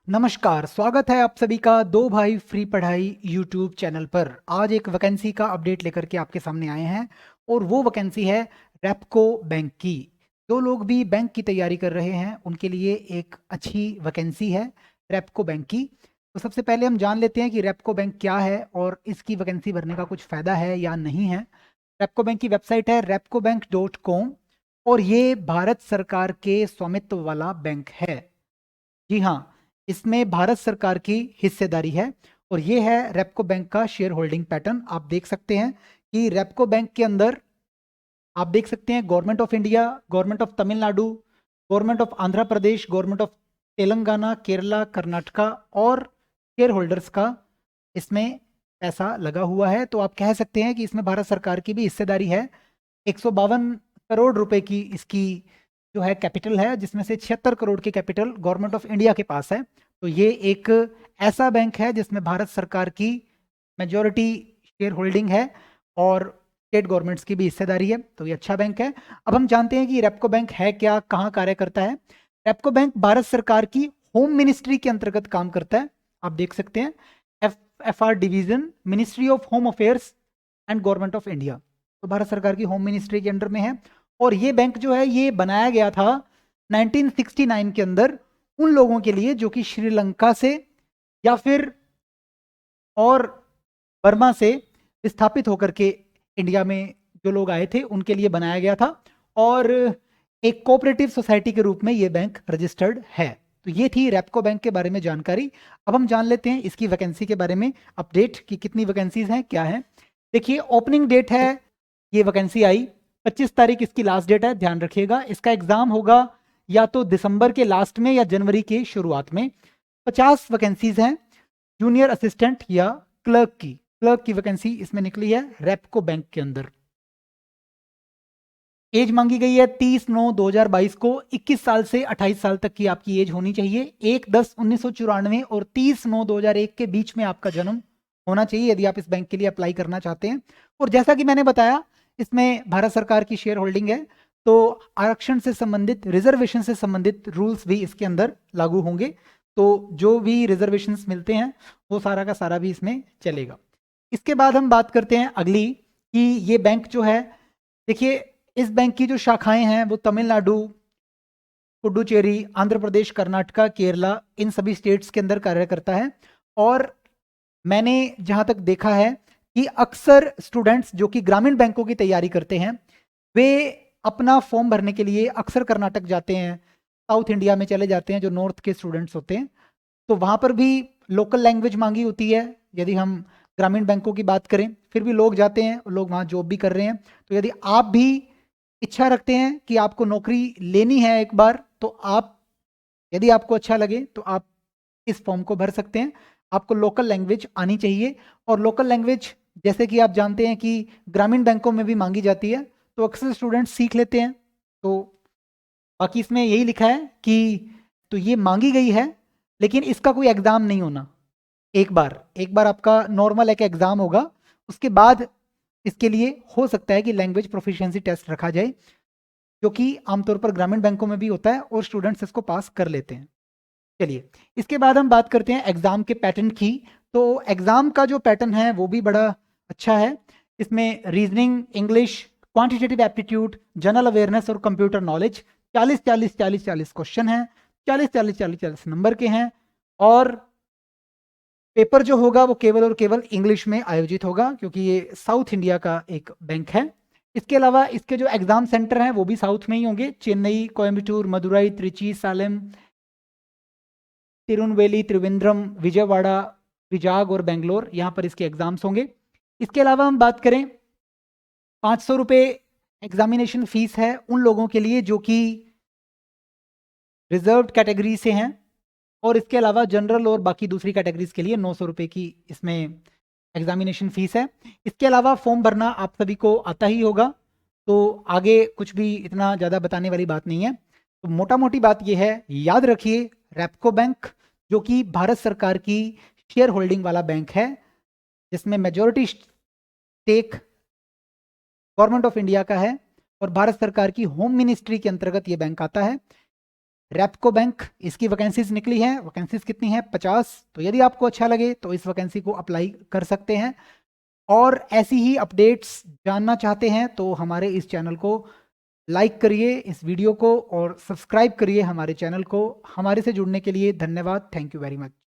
नमस्कार, स्वागत है आप सभी का दो भाई फ्री पढ़ाई यूट्यूब चैनल पर। आज एक वैकेंसी का अपडेट लेकर के आपके सामने आए हैं और वो वैकेंसी है रेपको बैंक की। जो लोग भी बैंक की तैयारी कर रहे हैं उनके लिए एक अच्छी वैकेंसी है रेपको बैंक की। तो सबसे पहले हम जान लेते हैं कि रेपको बैंक क्या है और इसकी वैकेंसी भरने का कुछ फ़ायदा है या नहीं है। रेपको बैंक की वेबसाइट है repcobank.com और ये भारत सरकार के स्वामित्व वाला बैंक है। जी हाँ, इसमें भारत सरकार की हिस्सेदारी है और ये है रेपको बैंक का शेयर होल्डिंग पैटर्न। आप देख सकते हैं कि रेपको बैंक के अंदर आप देख सकते हैं government of India, government of Tamil Nadu, government of Andhra Pradesh, government of Telangana, Kerala, Karnataka और शेयर होल्डर्स का इसमें पैसा लगा हुआ है। तो आप कह सकते हैं कि इसमें भारत सरकार की भी हिस्सेदारी है। 152 करोड़ रुपए की इसकी जो है कैपिटल है, जिसमें से 76 करोड़ की कैपिटल गवर्नमेंट ऑफ इंडिया के पास है। तो ये एक ऐसा बैंक है जिसमें भारत सरकार की मेजॉरिटी शेयर होल्डिंग है और स्टेट गवर्नमेंट्स की भी हिस्सेदारी है। तो ये अच्छा बैंक है। अब हम जानते हैं कि रेपको बैंक है क्या, कहाँ कार्य करता है। रेपको बैंक भारत सरकार की होम मिनिस्ट्री के अंतर्गत काम करता है। आप देख सकते हैं FR division, ministry of home affairs and government of India. तो भारत सरकार की होम मिनिस्ट्री के अंडर में है। और ये बैंक जो है ये बनाया गया था 1969 के अंदर उन लोगों के लिए जो कि श्रीलंका से या फिर और बर्मा से विस्थापित होकर के इंडिया में जो लोग आए थे उनके लिए बनाया गया था और एक कोऑपरेटिव सोसाइटी के रूप में ये बैंक रजिस्टर्ड है। तो ये थी रेपको बैंक के बारे में जानकारी। अब हम जान लेते हैं इसकी वैकेंसी के बारे में अपडेट कि कितनी वैकेंसीज हैं, क्या है। देखिए, ओपनिंग डेट है, ये वैकेंसी आई 25 तारीख इसकी लास्ट डेट है, ध्यान रखिएगा। इसका एग्जाम होगा या तो दिसंबर के लास्ट में या जनवरी के शुरुआत में। 50 वैकेंसीज हैं जूनियर असिस्टेंट या क्लर्क की वैकेंसी इसमें निकली है रेपको बैंक के अंदर। एज मांगी गई है 30/9/2022 को। 21 साल से 28 साल तक की आपकी एज होनी चाहिए। 1/10/1994 और 30/9/2001 के बीच में आपका जन्म होना चाहिए यदि आप इस बैंक के लिए अप्लाई करना चाहते हैं। और जैसा कि मैंने बताया, इसमें भारत सरकार की शेयर होल्डिंग है, तो आरक्षण से संबंधित, रिजर्वेशन से संबंधित रूल्स भी इसके अंदर लागू होंगे। तो जो भी रिजर्वेशंस मिलते हैं वो सारा का सारा भी इसमें चलेगा। इसके बाद हम बात करते हैं अगली कि ये बैंक जो है, देखिए इस बैंक की जो शाखाएं हैं वो तमिलनाडु, पुडुचेरी, आंध्र प्रदेश, कर्नाटका, केरला, इन सभी स्टेट्स के अंदर कार्य करता है। और मैंने जहां तक देखा है कि अक्सर स्टूडेंट्स जो कि ग्रामीण बैंकों की तैयारी करते हैं वे अपना फॉर्म भरने के लिए अक्सर कर्नाटक जाते हैं, साउथ इंडिया में चले जाते हैं जो नॉर्थ के स्टूडेंट्स होते हैं। तो वहां पर भी लोकल लैंग्वेज मांगी होती है यदि हम ग्रामीण बैंकों की बात करें। फिर भी लोग जाते हैं, लोग वहां जॉब भी कर रहे हैं। तो यदि आप भी इच्छा रखते हैं कि आपको नौकरी लेनी है एक बार, तो आप, यदि आपको अच्छा लगे तो आप इस फॉर्म को भर सकते हैं। आपको लोकल लैंग्वेज आनी चाहिए और लोकल लैंग्वेज जैसे कि आप जानते हैं कि ग्रामीण बैंकों में भी मांगी जाती है, तो अक्सर स्टूडेंट सीख लेते हैं। तो बाकी इसमें यही लिखा है कि तो ये मांगी गई है लेकिन इसका कोई एग्जाम नहीं होना। एक बार आपका नॉर्मल एक एग्जाम होगा, उसके बाद इसके लिए हो सकता है कि लैंग्वेज प्रोफिशिएंसी टेस्ट रखा जाए, जो कि आमतौर पर ग्रामीण बैंकों में भी होता है और स्टूडेंट्स इसको पास कर लेते हैं। चलिए, इसके बाद हम बात करते हैं एग्जाम के पैटर्न की। तो एग्जाम का जो पैटर्न है वो भी बड़ा अच्छा है। इसमें reasoning, English, quantitative aptitude, general awareness और कंप्यूटर नॉलेज 40 क्वेश्चन हैं। 40 नंबर के हैं और पेपर जो होगा वो केवल और केवल इंग्लिश में आयोजित होगा क्योंकि ये साउथ इंडिया का एक बैंक है। इसके अलावा इसके जो एग्जाम सेंटर हैं वो भी साउथ में ही होंगे। चेन्नई, कोयम्बटूर, मदुरई, त्रिची, सालेम, तिरुनवेली, त्रिवेंद्रम, विजयवाड़ा, विजाग और बेंगलोर, यहाँ पर इसके एग्जाम्स होंगे। इसके अलावा हम बात करें, 500 रुपये एग्जामिनेशन फीस है उन लोगों के लिए जो कि रिजर्व्ड कैटेगरी से हैं, और इसके अलावा जनरल और बाकी दूसरी कैटेगरीज के लिए 900 रुपये की इसमें एग्जामिनेशन फीस है। इसके अलावा फॉर्म भरना आप सभी को आता ही होगा, तो आगे कुछ भी इतना ज़्यादा बताने वाली बात नहीं है। तो मोटा मोटी बात यह है, याद रखिए रेपको बैंक जो कि भारत सरकार की शेयर होल्डिंग वाला बैंक है, जिसमें majority stake government of India का है और भारत सरकार की होम मिनिस्ट्री के अंतर्गत ये बैंक आता है। रेपको बैंक, इसकी वैकेंसीज निकली हैं। वैकेंसीज कितनी हैं? 50। तो यदि आपको अच्छा लगे तो इस वैकेंसी को अप्लाई कर सकते हैं। और ऐसी ही अपडेट्स जानना चाहते हैं तो हमारे इस चैनल को लाइक करिए, इस वीडियो को, और सब्सक्राइब करिए हमारे चैनल को। हमारे से जुड़ने के लिए धन्यवाद। Thank you very much.